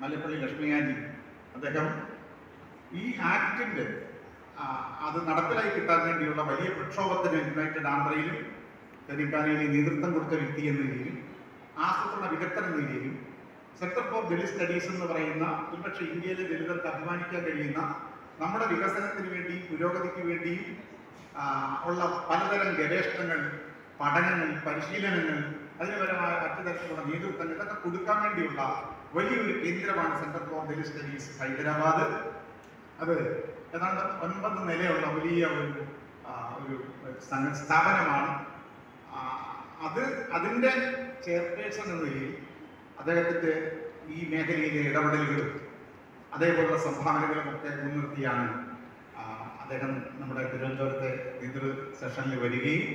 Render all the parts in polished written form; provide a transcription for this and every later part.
മല്ലപ്പള്ളി ലക്ഷ്മികാന്തി അദ്ദേഹം ഈ ആക്ടിന്റെ അത് നടപ്പിലായി കിട്ടാൻ വേണ്ടിയുള്ള വലിയ പ്രക്ഷോഭത്തിന് യുണൈറ്റഡ് ആന്ധ്രയിലും തെലങ്കാനയിലെ നേതൃത്വം കൊടുത്ത വ്യക്തി എന്ന നിലയിലും ആസൂത്രണ വിദഗ്ധൻ എന്ന നിലയിലും സെന്റർ ഫോർ ദലിത് സ്റ്റഡീസ് എന്ന് പറയുന്ന ഒരുപക്ഷെ ഇന്ത്യയിലെ ദലിതർക്ക് അഭിമാനിക്കാൻ കഴിയുന്ന നമ്മുടെ വികസനത്തിന് വേണ്ടിയും പുരോഗതിക്ക് വേണ്ടിയും ഉള്ള പലതരം ഗവേഷണങ്ങൾ, പഠനങ്ങൾ, പരിശീലനങ്ങൾ, അതിനുപരമായ മറ്റു തരത്തിലുള്ള നേതൃത്വങ്ങൾ ഇതൊക്കെ കൊടുക്കാൻ വേണ്ടിയുള്ള വലിയൊരു കേന്ദ്രമാണ് centre for Dalit studies Hyderabad. അത് ഏതാണ്ട് 9 നിലയുള്ള വലിയ ഒരു സ്ഥാപനമാണ്. അതിൻ്റെ ചെയർപേഴ്സൺ എന്ന നിലയിൽ അദ്ദേഹത്തിൻ്റെ ഈ മേഖലയിലെ ഇടപെടലുകളും അതേപോലുള്ള സംഭാവനകളും ഒക്കെ മുൻനിർത്തിയാണ് അദ്ദേഹം നമ്മുടെ തിരുവനന്തപുരത്തെ നേതൃ സെഷനിൽ വരികയും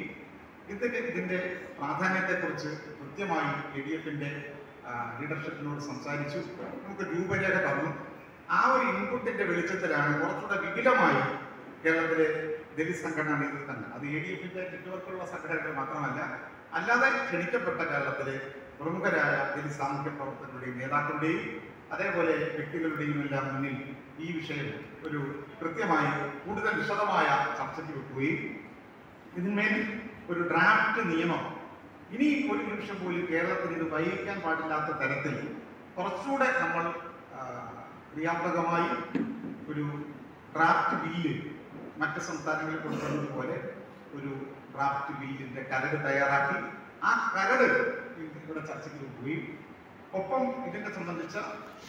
ഇതിൻ്റെ പ്രാധാന്യത്തെക്കുറിച്ച് കൃത്യമായി ADF-ന്റെ ലീഡർഷിപ്പിനോട് സംസാരിച്ചു, നമുക്ക് രൂപരേഖ തന്നു. ആ ഒരു ഇൻപുട്ടിന്റെ വെളിച്ചത്തിലാണ് കുറച്ചുകൂടെ വിപുലമായി കേരളത്തിലെ ദലിത് സംഘടനാ നേതൃത്വങ്ങൾ, അത് ADF-ന്റെ ചുറ്റുവർക്കുള്ള സംഘടനകൾ മാത്രമല്ല, അല്ലാതെ ക്ഷണിക്കപ്പെട്ട കേരളത്തിലെ പ്രമുഖരായ ദലിത് സാമൂഹ്യ പ്രവർത്തകരുടെയും നേതാക്കളുടെയും അതേപോലെ വ്യക്തികളുടെയും എല്ലാം മുന്നിൽ ഈ വിഷയം ഒരു കൃത്യമായി കൂടുതൽ വിശദമായ ചർച്ചയ്ക്ക് വെക്കുകയും ഇതിന്മേൽ ഒരു ഡ്രാഫ്റ്റ് നിയമം ഇനി ഒരു നിമിഷം പോലും കേരളത്തിൽ ഇത് വൈകിക്കാൻ പാടില്ലാത്ത തരത്തിൽ കുറച്ചുകൂടെ നമ്മൾ ക്രിയാത്മകമായി ഒരു ഡ്രാഫ്റ്റ് ബില്ല് മറ്റ് സംസ്ഥാനങ്ങളിൽ കൊണ്ടുവന്നതുപോലെ ഒരു ഡ്രാഫ്റ്റ് ബില്ലിന്റെ കരട് തയ്യാറാക്കി ആ കരട് ഇവിടെ ചർച്ചയ്ക്ക് വെക്കുകയും ഒപ്പം ഇതിനെ സംബന്ധിച്ച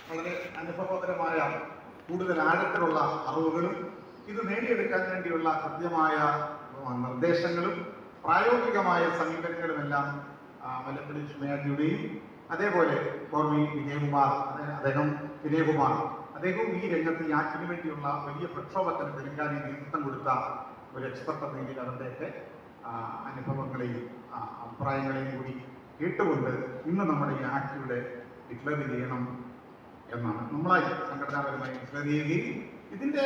വളരെ അനുഭവപരമായ കൂടുതൽ ആഴത്തിലുള്ള അറിവുകളും ഇത് നേടിയെടുക്കാൻ വേണ്ടിയുള്ള കൃത്യമായ നിർദ്ദേശങ്ങളും പ്രായോഗികമായ സമീപനങ്ങളുമെല്ലാം മല്ലപ്പള്ളി ലക്ഷ്മികാന്തിയുടെയും അതേപോലെ കോർമി വിനയകുമാർ അദ്ദേഹവും ഈ രംഗത്ത് ഈ ആക്ടിന് വേണ്ടിയുള്ള വലിയ പ്രക്ഷോഭത്തിന് തെലങ്കാനയിൽ നേതൃത്വം കൊടുത്ത ഒരു എക്സ്പെർട്ട് എന്ന രീതിയിൽ അവരുടെയൊക്കെ അനുഭവങ്ങളെയും അഭിപ്രായങ്ങളെയും കൂടി കേട്ടുകൊണ്ട് ഇന്ന് നമ്മുടെ ഈ ആക്ട് ഇവിടെ ഡിക്ലെയർ ചെയ്യണം എന്നാണ് നമ്മളായി സംഘടനാപരമായി ഡിക്ലെയർ ചെയ്യുകയും ഇതിന്റെ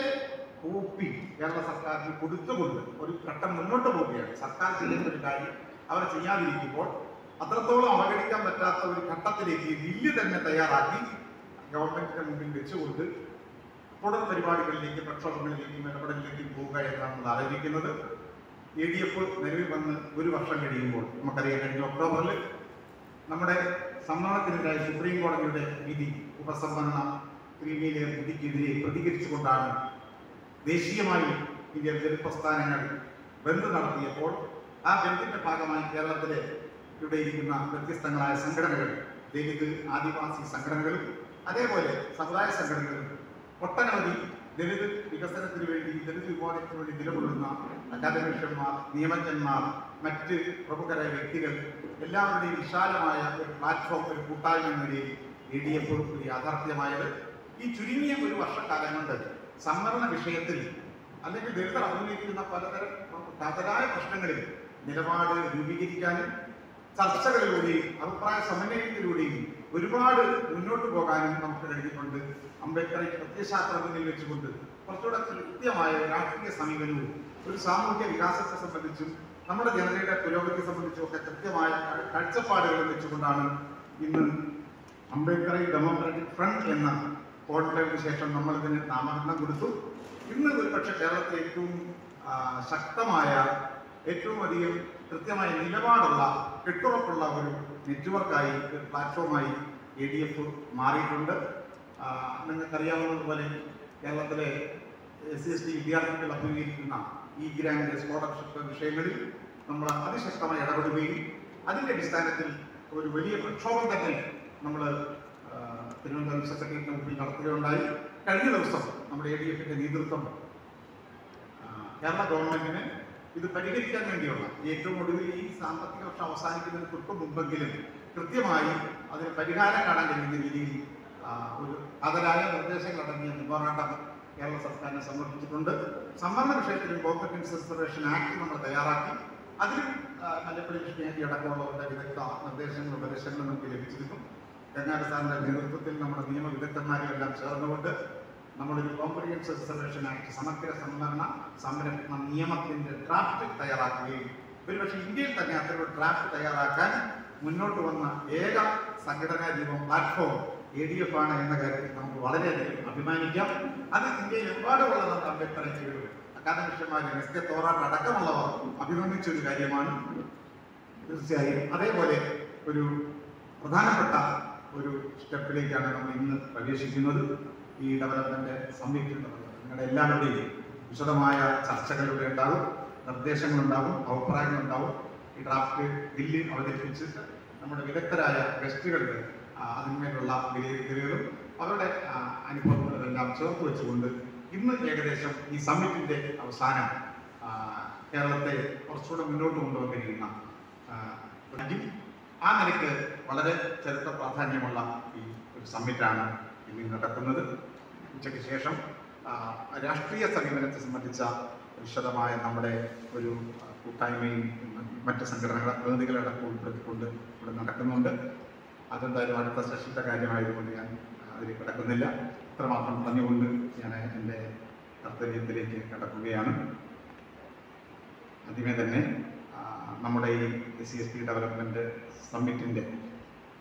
കോപ്പി കേരള സർക്കാരിന് കൊടുത്തുകൊണ്ട് ഒരു ഘട്ടം മുന്നോട്ട് പോവുകയാണ്. സർക്കാർ ചെയ്യുന്ന ഒരു കാര്യം അവർ ചെയ്യാതിരിക്കുമ്പോൾ അത്രത്തോളം അവഗണിക്കാൻ പറ്റാത്ത ഒരു ഘട്ടത്തിലേക്ക് ബില്ല് തന്നെ തയ്യാറാക്കി ഗവൺമെന്റിന്റെ മുമ്പിൽ വെച്ചുകൊണ്ട് തുടർ പരിപാടികളിലേക്ക്, പ്രക്ഷോഭങ്ങളിലേക്കും ഇടപെടലിലേക്കും പോവുക എന്നാണ് നമ്മൾ ആലോചിക്കുന്നത്. ADF നിലവിൽ വന്ന് 1 വർഷം കഴിയുമ്പോൾ നമുക്കറിയാം, കഴിഞ്ഞ ഒക്ടോബറിൽ നമ്മുടെ സംവരണത്തിനെതിരായ സുപ്രീം കോടതിയുടെ വിധി, ഉപസംവരണ ക്രീമിയിലെ വിധിക്കെതിരെ പ്രതികരിച്ചുകൊണ്ടാണ് ദേശീയമായി ഇന്ത്യൻ ദലിത് പ്രസ്ഥാനങ്ങൾ ബന്ദ് നടത്തിയപ്പോൾ ആ ബന്ദിന്റെ ഭാഗമായി കേരളത്തിലെ ഇവിടെ ഇരിക്കുന്ന വ്യത്യസ്തങ്ങളായ സംഘടനകൾ, ദലിത് ആദിവാസി സംഘടനകളും അതേപോലെ സമുദായ സംഘടനകളും ഒട്ടനവധി ദലിത് വികസനത്തിന് വേണ്ടി, ദലിത് വിഭാഗത്തിന് വേണ്ടി നിലകൊള്ളുന്ന അക്കാദമിഷ്യന്മാർ, നിയമജ്ഞന്മാർ, മറ്റ് പ്രമുഖരായ വ്യക്തികൾ എല്ലാവരുടെയും വിശാലമായ ഒരു പ്ലാറ്റ്ഫോം, ഒരു കൂട്ടായ്മ എന്ന നിലയിൽ ADF ഒരു യാഥാർത്ഥ്യമായത് ഈ ചുരുങ്ങിയ 1 വർഷക്കാലം കൊണ്ട് സംവരണ വിഷയത്തിൽ അല്ലെങ്കിൽ ദലിതർ അഭിമുഖീകരിക്കുന്ന പലതരം കാതലായ പ്രശ്നങ്ങളിൽ നിലപാട് രൂപീകരിക്കാനും ചർച്ചകളിലൂടെയും അഭിപ്രായ സമന്വയത്തിലൂടെയും ഒരുപാട് മുന്നോട്ട് പോകാനും നമുക്ക് കഴിഞ്ഞിട്ടുണ്ട്. അംബേദ്കറെ പ്രത്യയശാസ്ത്രത്തിൽ വെച്ചുകൊണ്ട് കുറച്ചുകൂടെ കൃത്യമായ രാഷ്ട്രീയ സമീപനവും ഒരു സാമൂഹ്യ വികാസത്തെ സംബന്ധിച്ചും നമ്മുടെ ജനതയുടെ പുരോഗതിയെ സംബന്ധിച്ചും ഒക്കെ കൃത്യമായ കാഴ്ചപ്പാടുകൾ വെച്ചുകൊണ്ടാണ് ഇന്ന് അംബേദ്കറെ ഡെമോക്രാറ്റിക് ഫ്രണ്ട് എന്ന കോൺക്ലേവിന് ശേഷം നമ്മൾ ഇതിന് നാമകരണം കൊടുത്തു. ഇന്ന് ഒരുപക്ഷെ കേരളത്തിലെ ഏറ്റവും ശക്തമായ, ഏറ്റവും അധികം കൃത്യമായ നിലപാടുള്ള, കെട്ടുറപ്പുള്ള ഒരു നെറ്റ്വർക്കായി, ഒരു പ്ലാറ്റ്ഫോമായി ADF മാറിയിട്ടുണ്ട്. നിങ്ങൾക്കറിയാവുന്നതുപോലെ കേരളത്തിലെ SC/ST വിദ്യാർത്ഥികൾ അഭിമുഖീകരിക്കുന്ന ഈ ഗ്രാൻഡ് സ്കോളർഷിപ്പ് വിഷയങ്ങളിൽ നമ്മൾ അതിശക്തമായി ഇടപെടുകയും അതിൻ്റെ അടിസ്ഥാനത്തിൽ ഒരു വലിയ പ്രക്ഷോഭം തന്നെ നമ്മൾ തിരുവനന്തപുരം സെക്രട്ടേറിയറ്റിന് മുമ്പിൽ നടത്തുകയുണ്ടായി. കഴിഞ്ഞ ദിവസം നമ്മുടെ ADF-ന്റെ നേതൃത്വം കേരള ഗവൺമെന്റിന് ഇത് പരിഹരിക്കാൻ വേണ്ടിയുള്ള ഏറ്റവും ഒടുവിൽ ഈ സാമ്പത്തിക വർഷം അവസാനിക്കുന്നതിന് തൊട്ട് മുമ്പെങ്കിലും കൃത്യമായി അതിന് പരിഹാരം കാണാൻ കഴിയുന്ന രീതിയിൽ ഒരു അതരായ നിർദ്ദേശങ്ങളടങ്ങിയ മെമ്മോറാണ്ടം കേരള സർക്കാരിനെ സമർപ്പിച്ചിട്ടുണ്ട്. സംവരണ വിഷയത്തിലും കോമ്പറ്റൻസ് റിസർവേഷൻ ആക്ട് നമ്മൾ തയ്യാറാക്കി. അതിലും മല്ലപ്പള്ളി ലക്ഷ്മികാന്തി അടക്കമുള്ളവരുടെ വിദഗ്ധ നിർദ്ദേശങ്ങളും ഉപദേശങ്ങളും നമുക്ക് ലഭിച്ചിരുന്നു. ഗംഗാധര സാറിന്റെ നേതൃത്വത്തിൽ നമ്മുടെ നിയമ വിദഗ്ധന്മാരെല്ലാം ചേർന്നുകൊണ്ട് നമ്മളൊരു കോംപ്രിഹെൻസീവ് റിസർവേഷൻ ആക്ട്, സമഗ്ര സംരക്ഷണ നിയമത്തിന്റെ ഡ്രാഫ്റ്റ് തയ്യാറാക്കുകയും ഒരുപക്ഷെ ഇന്ത്യയിൽ തന്നെ അത്തരം ഡ്രാഫ്റ്റ് തയ്യാറാക്കാൻ മുന്നോട്ട് വന്ന ഏക സംഘടനാ രൂപം പ്ലാറ്റ്ഫോം ADF ആണ് എന്ന കാര്യത്തിൽ നമുക്ക് വളരെയധികം അഭിമാനിക്കാം. അത് ഇന്ത്യയിൽ ഒരുപാടുള്ള നമ്മുടെ അംബേദ്കർ അക്കാദമിഷ്യന്മാർ SK തോറാട്ട് അടക്കമുള്ളവർ അഭിനന്ദിച്ച ഒരു കാര്യമാണ്. തീർച്ചയായും അതേപോലെ ഒരു പ്രധാനപ്പെട്ട ഒരു സ്റ്റെപ്പിലേക്കാണ് നമ്മൾ ഇന്ന് പ്രവേശിക്കുന്നത്. ഈ ഡെവലപ്മെന്റ് സമ്മിറ്റ് നിങ്ങളുടെ എല്ലാവരുടെയും വിശദമായ ചർച്ചകളിലൂടെ ഉണ്ടാകും, നിർദ്ദേശങ്ങളുണ്ടാകും, അഭിപ്രായങ്ങളുണ്ടാകും. ഈ ഡ്രാഫ്റ്റ് ബില്ല് അവതരിപ്പിച്ചിട്ട് നമ്മുടെ വിദഗ്ധരായ ഗസ്റ്റുകൾക്ക് അതിന്മേലുള്ള വിലയിരുത്തലുകളും അവരുടെ അനുഭവങ്ങളെല്ലാം ചേർത്ത് വെച്ചുകൊണ്ട് ഇന്ന് ഏകദേശം ഈ സമ്മിറ്റിന്റെ അവസാനം കേരളത്തെ കുറച്ചുകൂടെ മുന്നോട്ട് കൊണ്ടുവന്നിരിക്കുന്ന ആ നിലയ്ക്ക് വളരെ ചരിത്ര പ്രാധാന്യമുള്ള ഈ ഒരു സമ്മിറ്റാണ് ഇന്ന് നടക്കുന്നത്. ഉച്ചയ്ക്ക് ശേഷം രാഷ്ട്രീയ സമീപനത്തെ സംബന്ധിച്ച വിശദമായ നമ്മുടെ ഒരു കൂട്ടായ്മയും മറ്റ് സംഘടനകളെ പ്രതിനിധികളടക്കം ഉൾപ്പെടുത്തിക്കൊണ്ട് ഇവിടെ നടക്കുന്നുണ്ട്. അതെന്തായാലും അടുത്ത സെഷന്റെ കാര്യമായതുകൊണ്ട് ഞാൻ അതിൽ കിടക്കുന്നില്ല. ഇത്രമാത്രം പറഞ്ഞുകൊണ്ട് ഞാൻ എൻ്റെ കർത്തവ്യത്തിലേക്ക് കടക്കുകയാണ്. ആദ്യമേ തന്നെ നമ്മുടെ ഈ SC/ST ഡെവലപ്മെന്റ് സമ്മിറ്റിന്റെ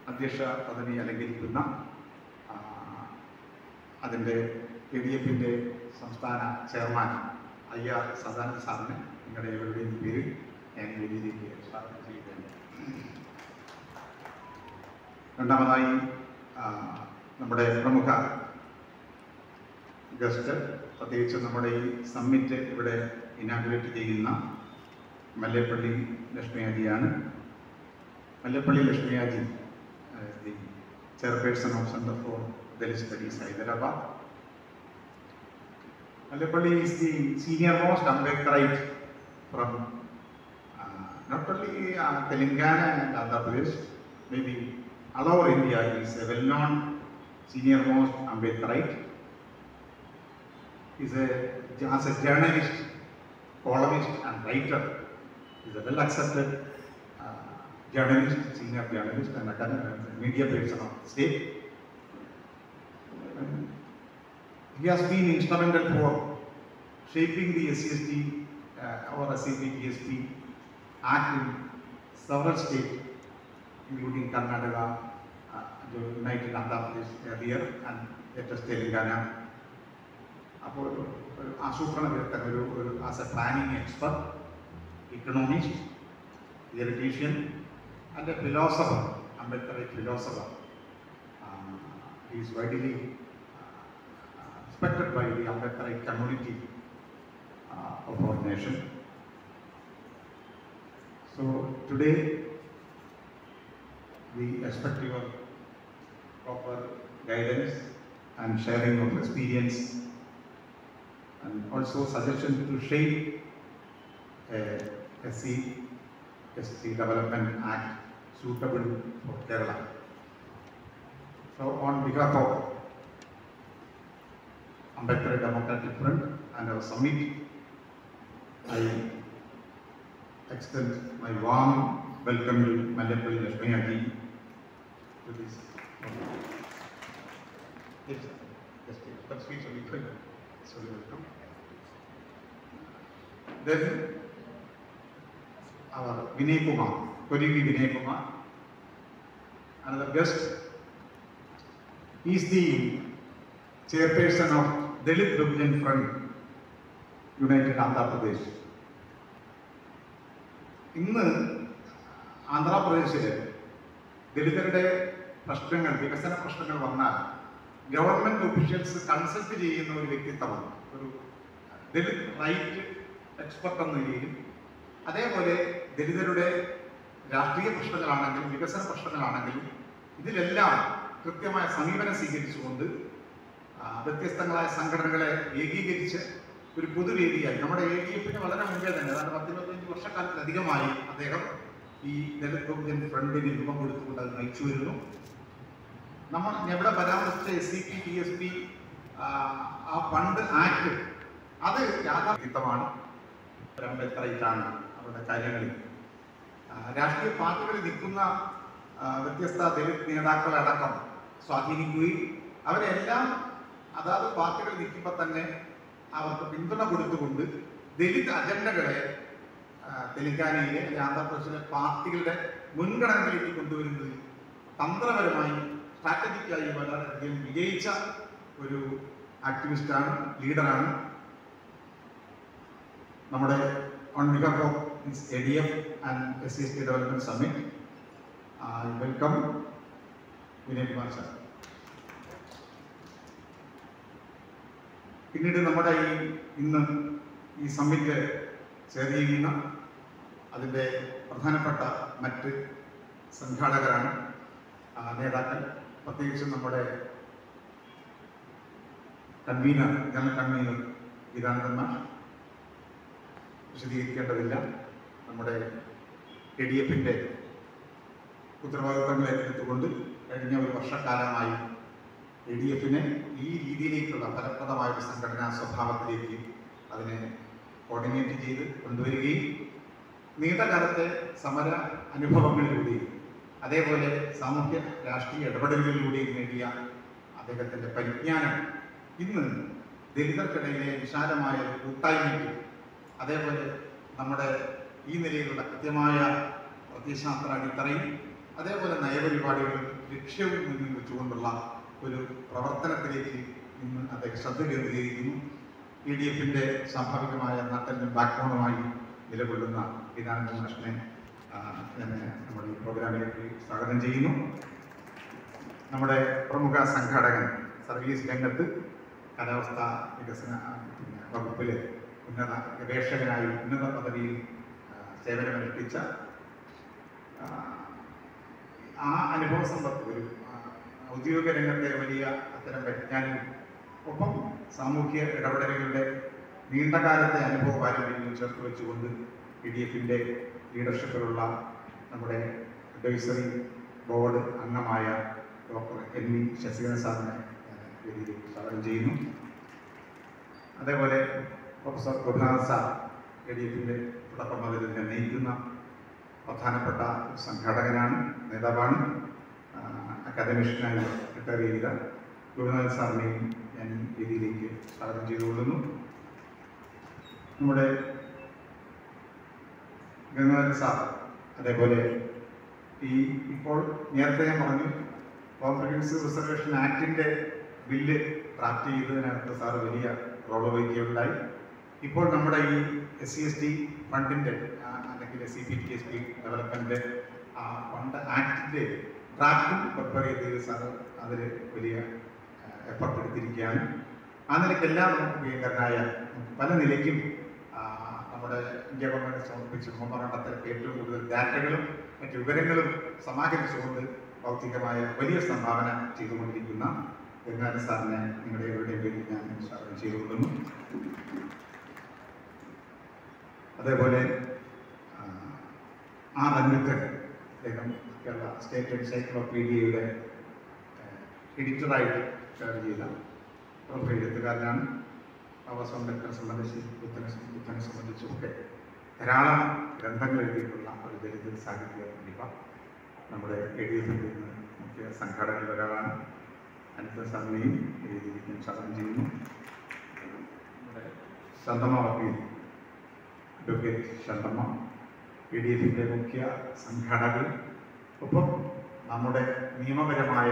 അധ്യക്ഷ പദവി അലങ്കരിക്കുന്ന അതിൻ്റെ ADF-ന്റെ സംസ്ഥാന ചെയർമാൻ IR സദാനന്ദ് സാറിനെ നിങ്ങളുടെ ഏവരുടെയും പേരിൽ ഞാൻ ഈ വേദിയിലേക്ക് സ്വാഗതം ചെയ്യുകയാണ്. രണ്ടാമതായി നമ്മുടെ പ്രമുഖ ഗസ്റ്റ്, പ്രത്യേകിച്ച് നമ്മുടെ ഈ സമ്മിറ്റ് ഇവിടെ ഇനാഗുറേറ്റ് ചെയ്യുന്ന മല്ലേപ്പള്ളി ലക്ഷ്മിയാജിയാണ്. Mallepalli Lakshmaiahji the chairperson of centre for Dalit studies, Hyderabad. Mallepalli is the senior most Ambedkarite from not only Telangana and Andhra Pradesh, maybe all over India. He is a well-known senior most Ambedkarite. He is as a journalist, columnist and writer. He is a well-accepted journalist, senior journalist and academic media person of the state. He has been instrumental for shaping the SC/ST or SC/PSP Act in several states, including Karnataka, United Andhra Pradesh earlier, and latest Telangana. അപ്പോൾ ഒരു ആസൂത്രണ വിദഗ്ധൻ, ഒരു as a planning expert, economist, theoretician and a philosopher, Ambedkarite philosopher. He is widely respected by the Ambedkarite community of our nation. So today we expect your proper guidance and sharing of experience and also suggestion to shape a SC/ST Development Act suitable for Kerala. So on behalf of Ambedkar Democratic Front and our summit, I extend my warm welcome to Mallepalli Lakshmiyaji to this. Yes, that speech will be quick. So welcome. Then our Vinay Kumar, Kodigi Vinay Kumar, another guest. He is the chairperson of Dalit Bhujan Front, United Andhra Pradesh. ഇന്ന് ആന്ധ്രാപ്രദേശിൽ ദലിതരുടെ പ്രശ്നങ്ങൾ, വികസന പ്രശ്നങ്ങൾ വന്നാൽ government officials consult ചെയ്യുന്ന ഒരു വ്യക്തിത്വമാണ്, ഒരു ദലിത് റൈറ്റ് എക്സ്പെർട്ട് എന്ന നിലയിലും. അതേപോലെ ദലിതരുടെ രാഷ്ട്രീയ പ്രശ്നങ്ങളാണെങ്കിലും വികസന പ്രശ്നങ്ങളാണെങ്കിലും ഇതിലെല്ലാം കൃത്യമായ സമീപനം സ്വീകരിച്ചുകൊണ്ട് വ്യത്യസ്തങ്ങളായ സംഘടനകളെ ഏകീകരിച്ച് ഒരു പൊതുവേദിയായി നമ്മുടെ ADF-ന് വളരെ മുമ്പേ തന്നെ, അതായത് 10-25 വർഷക്കാലത്തിലധികമായി അദ്ദേഹം ഈ ദലിത് ബഹുജൻ ഫ്രണ്ടിന് രൂപം കൊടുത്തുകൊണ്ട് അത് നയിച്ചു വരുന്നു. നമ്മൾ എവിടെ പരാമർശിച്ച SC/PSP ആ ഫണ്ട് ആക്ട് അത് യാഥാർത്ഥ്യമാണ്, അംബേദ്കറൈറ്റാണ് അവരുടെ കാര്യങ്ങളിൽ. രാഷ്ട്രീയ പാർട്ടികളിൽ നിൽക്കുന്ന വ്യത്യസ്ത ദലിത് നേതാക്കളടക്കം സ്വാധീനിക്കുകയും അവരെല്ലാം അതാത് പാർട്ടികൾ നിൽക്കുമ്പോൾ തന്നെ അവർക്ക് പിന്തുണ കൊടുത്തുകൊണ്ട് ദലിത് അജണ്ടകളെ തെലങ്കാനയിലെ അല്ലെങ്കിൽ ആന്ധ്രാപ്രദേശിലെ പാർട്ടികളുടെ മുൻഗണനയിലേക്ക് കൊണ്ടുവരുന്നതിൽ തന്ത്രപരമായി സ്ട്രാറ്റജിക്കായി വളരെയധികം വിജയിച്ച ഒരു ആക്ടിവിസ്റ്റാണ്, ലീഡറാണ്. നമ്മുടെ on behalf of ADF and SC/ST development summit, welcome Vinay Kumar sir. പിന്നീട് നമ്മുടെ ഇന്ന് ഈ സമ്മിറ്റ് ചേർന്നിരിക്കുന്ന അതിൻ്റെ പ്രധാനപ്പെട്ട മറ്റ് സംഘാടകരാണ്, നേതാക്കൾ, പ്രത്യേകിച്ചും നമ്മുടെ ജനറൽ കൺവീനർ ഗീതാനന്ദൻ മാഷ്, വിശദീകരിക്കേണ്ടതില്ല. നമ്മുടെ ADF-ന്റെ ഉത്തരവാദിത്തങ്ങൾ ഏറ്റെടുത്തുകൊണ്ട് കഴിഞ്ഞ ഒരു വർഷക്കാലമായി ADF-നെ ഈ രീതിയിലേക്കുള്ള ഫലപ്രദമായ ഒരു സംഘടനാ സ്വഭാവത്തിലേക്ക് അതിനെ കോർഡിനേറ്റ് ചെയ്ത് കൊണ്ടുവരികയും നീണ്ടകാലത്തെ സമര അനുഭവങ്ങളിലൂടെയും അതേപോലെ സാമൂഹ്യ രാഷ്ട്രീയ ഇടപെടലുകളിലൂടെയും നേടിയ അദ്ദേഹത്തിൻ്റെ പരിജ്ഞാനം ഇന്ന് ദലിതർക്കിടയിലെ വിശാലമായ കൂട്ടായ്മയ്ക്ക്, അതേപോലെ നമ്മുടെ ഈ നിലയിലുള്ള കൃത്യമായ പ്രത്യയശാസ്ത്ര അടിത്തറയും അതേപോലെ നയപരിപാടികളും ലക്ഷ്യവും മുന്നിൽ വെച്ചുകൊണ്ടുള്ള ഒരു പ്രവർത്തനത്തിലേക്ക് ഇന്ന് അദ്ദേഹം ശ്രദ്ധ കേന്ദ്രീകരിക്കുന്നു. ADF-ന്റെ സ്വാഭാവികമായ നാട്ടിൻ്റെ ബാക്ക്ബോണുമായി നിലകൊള്ളുന്ന ഗീതാനന്ദൻ മാഷിനെ നമ്മുടെ ഈ പ്രോഗ്രാമിലേക്ക് സ്വാഗതം ചെയ്യുന്നു. നമ്മുടെ പ്രമുഖ സംഘാടകൻ, സർവീസ് രംഗത്ത് കാലാവസ്ഥാ വികസന വകുപ്പിലെ ഉന്നത ഗവേഷകനായി ഉന്നത പദവിയിൽ സേവനമനുഷ്ഠിച്ച ആ അനുഭവ സമ്പത്ത്, ഒരു ഔദ്യോഗിക രംഗത്തെ വലിയ അത്തരം പരിജ്ഞാനവും ഒപ്പം സാമൂഹ്യ ഇടപെടലുകളുടെ നീണ്ടകാലത്തെ അനുഭവ പാരമ്പര്യങ്ങൾ ചേർത്ത് വെച്ചുകൊണ്ട് ADF-ന്റെ ലീഡർഷിപ്പിലുള്ള നമ്മുടെ അഡ്വൈസറി ബോർഡ് അംഗമായ ഡോക്ടർ MV ശശിധരൻ സാറിനെ വേദിയിലേക്ക് സ്വാഗതം ചെയ്യുന്നു. അതേപോലെ പ്രൊഫസർ ഗോപിനാഥ് സാർ, ADF-ന്റെ തുടക്കം മുതൽ നയിക്കുന്ന പ്രധാനപ്പെട്ട സംഘാടകനാണ്, നേതാവാണ്. അക്കാദമിഷ്യനായി റിട്ടയർ ചെയ്ത ഗോപിനാഥ് സാറിനെയും ഞാൻ ഈ വേദിയിലേക്ക് സ്വാഗതം ചെയ്തുകൊള്ളുന്നു. നമ്മുടെ ഗംഗാധരൻ സാർ, അതേപോലെ ഇപ്പോൾ നേരത്തെ ഞാൻ പറഞ്ഞു കോംപ്രിഹെൻസീവ് റിസർവേഷൻ ആക്ടിൻ്റെ ബില്ല് ഡ്രാഫ്റ്റ് ചെയ്തതിനകത്ത് സാർ വലിയ റോൾ വഹിക്കുകയുണ്ടായി. ഇപ്പോൾ നമ്മുടെ ഈ SC/ST ഫണ്ടിൻ്റെ അല്ലെങ്കിൽ CPTSP ഡെവലപ്മെൻറ്റ് ഫണ്ട് ആക്ടിൻ്റെ ഡ്രാഫ്റ്റും പ്രിപ്പയർ ചെയ്ത് സാർ അതിൽ വലിയ എഫർട്ട് എടുത്തിരിക്കുകയാണ്. ആ നിലയ്ക്കെല്ലാം നമുക്ക് പ്രിയങ്കരനായ പല നിലയ്ക്കും നമ്മുടെ ഇന്ത്യ ഗവൺമെൻറ് സമർപ്പിച്ച ഭൂമണ്ഡലത്തിലേക്ക് ഏറ്റവും കൂടുതൽ ഡാറ്റകളും മറ്റു വിവരങ്ങളും സമാഹരിച്ചുകൊണ്ട് ഭൗതികമായ വലിയ സംഭാവന ചെയ്തുകൊണ്ടിരിക്കുന്ന ഗംഗാധരൻ സാറിനെ നിങ്ങളുടെ എവിടെയും വേണ്ടി ഞാൻ സ്വാഗതം ചെയ്തുകൊള്ളുന്നു. അതേപോലെ രംഗത്ത് അദ്ദേഹം കേരള സ്റ്റേറ്റ് എൻസൈക്ലോപീഡിയയുടെ എഡിറ്ററായിട്ട് കയറി ചെയ്ത പ്രമുഖ എഴുത്തുകാരനാണ്. സംരക്ഷണത്തെ സംബന്ധിച്ച് ബുദ്ധനെ സംബന്ധിച്ചുമൊക്കെ ധാരാളം ഗ്രന്ഥങ്ങൾ എഴുതിയിട്ടുള്ള ഒരു ദലിത് സാഹിത്യ പ്രതിഭ നമ്മുടെ ADF-ന്റെ മുഖ്യ സംഘാടകരിൽ ഒരാളാണ്. അനിത സാറിനെയും രീതിയിലേക്ക് സ്വാഗതം ചെയ്യുന്നു. നമ്മുടെ ശാന്തമ്മ വക്കീൽ, അഡ്വക്കേറ്റ് ശാന്തമ്മ, ADF-ന്റെ മുഖ്യ സംഘാടകർ, ഒപ്പം നമ്മുടെ നിയമപരമായ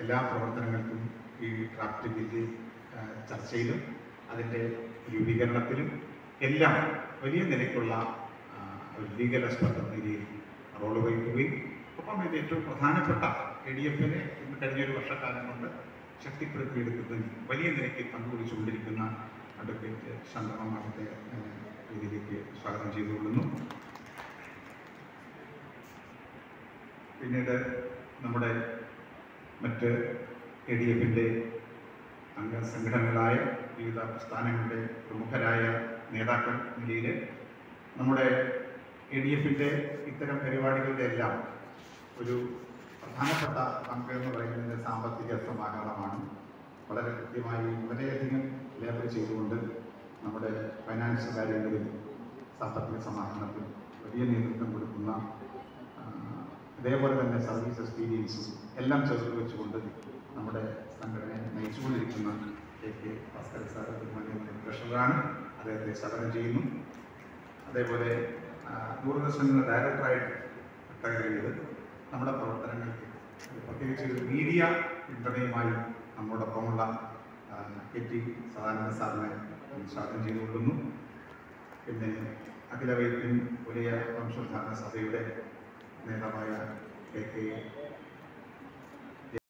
എല്ലാ പ്രവർത്തനങ്ങൾക്കും ഈ ഡ്രാഫ്റ്റ് ബില്ല് ചർച്ചയിലും അതിൻ്റെ രൂപീകരണത്തിലും എല്ലാം വലിയ നിലയ്ക്കുള്ള ഒരു ലീഗൽ എക്സ്പെർട്ട് എന്ന രീതിയിൽ റോൾ വഹിക്കുകയും ഒപ്പം ഇതിൻ്റെ ഏറ്റവും പ്രധാനപ്പെട്ട ADF-നെ ഇന്ന് കഴിഞ്ഞൊരു വർഷക്കാലം കൊണ്ട് ശക്തിപ്പെടുത്തിയെടുക്കുന്നതിന് വലിയ നിലയ്ക്ക് പങ്കുവഹിച്ചുകൊണ്ടിരിക്കുന്ന അഡ്വക്കേറ്റ് ശാന്തമ്മത്തെ രീതിയിലേക്ക് സ്വാഗതം ചെയ്തുകൊള്ളുന്നു. പിന്നീട് നമ്മുടെ മറ്റ് ADF-ന്റെ അംഗസംഘടനകളായ വിവിധ പ്രസ്ഥാനങ്ങളുടെ പ്രമുഖരായ നേതാക്കൾ നിലയിൽ നമ്മുടെ ADF-ന്റെ ഇത്തരം പരിപാടികളുടെ എല്ലാം ഒരു പ്രധാനപ്പെട്ട പങ്ക് എന്ന് പറയുന്നത് സാമ്പത്തിക സമാഹരണമാണ്. വളരെ കൃത്യമായി വളരെയധികം ലേബർ ചെയ്തുകൊണ്ട് നമ്മുടെ ഫൈനാൻസ് കാര്യങ്ങളിൽ സാമ്പത്തിക സമാഹരണത്തിൽ വലിയ നേതൃത്വം കൊടുക്കുന്ന, അതേപോലെ തന്നെ സർവീസ് എക്സ്പീരിയൻസും എല്ലാം ചേർത്ത് വെച്ചുകൊണ്ട് നമ്മുടെ സംഘടനയെ നയിച്ചുകൊണ്ടിരിക്കുന്ന AK ഭാസ്കരൻ സാർ ട്രഷററാണ്. അദ്ദേഹത്തെ സ്വാഗതം ചെയ്യുന്നു. അതേപോലെ ദൂരദർശനിൽ ഡയറക്ടറായിട്ട് റിട്ടയർ ചെയ്ത് നമ്മുടെ പ്രവർത്തനങ്ങൾക്ക് പ്രത്യേകിച്ച് ഒരു മീഡിയ പിന്തുണയുമായി നമ്മോടൊപ്പമുള്ള KT സദാനന്ദ സാറിനെ സ്വാഗതം ചെയ്തുകൊള്ളുന്നു. പിന്നെ അഖില വൈദ്യൻ വലിയ വംശോദ്ധാരണ സഭയുടെ നേതാവായ KK